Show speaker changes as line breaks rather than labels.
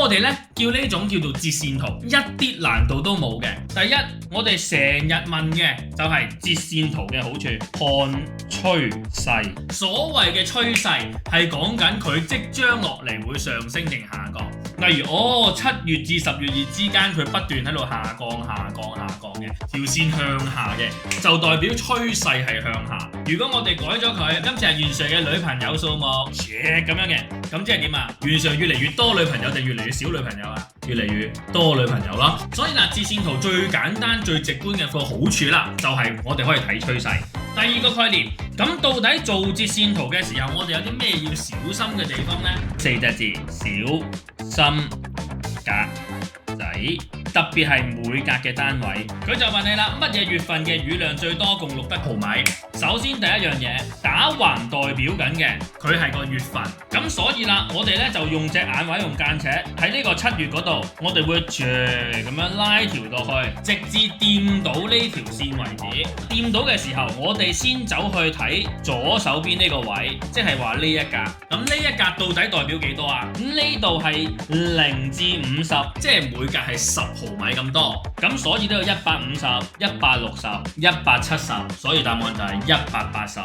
我哋咧叫呢種叫做折線圖，一啲難度都冇嘅。第一，我哋成日問嘅就係折線圖嘅好處，看趨勢。所謂嘅趨勢係講緊佢即將落嚟會上升定下降。例如7月至10月之間，佢不斷喺度下降嘅，條線向下嘅，就代表趨勢係向下。如果我哋改咗佢，今次係袁 Sir 嘅女朋友數目咁樣嘅，咁即係點啊？袁 Sir 越嚟越多女朋友定越嚟越少女朋友啊？越嚟越多女朋友啦。所以嗱，折線圖最簡單最直觀嘅個好處啦，就係我哋可以睇趨勢。第二個概念，咁到底做折線圖嘅時候，我哋有啲咩要小心嘅地方呢？4隻字，小心格仔。特別係每格嘅單位，佢就問你啦，乜嘢月份嘅雨量最多，共錄得毫米？首先第一樣嘢，打橫代表緊嘅佢係個月份，咁所以啦，我哋咧就用隻眼或者用間尺喺呢個7月嗰度，我哋會咁樣拉條落去，直至掂到呢條線為止。掂到嘅時候，我哋先走去睇左手邊呢個位，即係話呢一格。咁呢一格到底代表幾多啊？呢度係0至50，即係每格係10毫米咁多，咁所以都有150、160、170，所以答案就係180。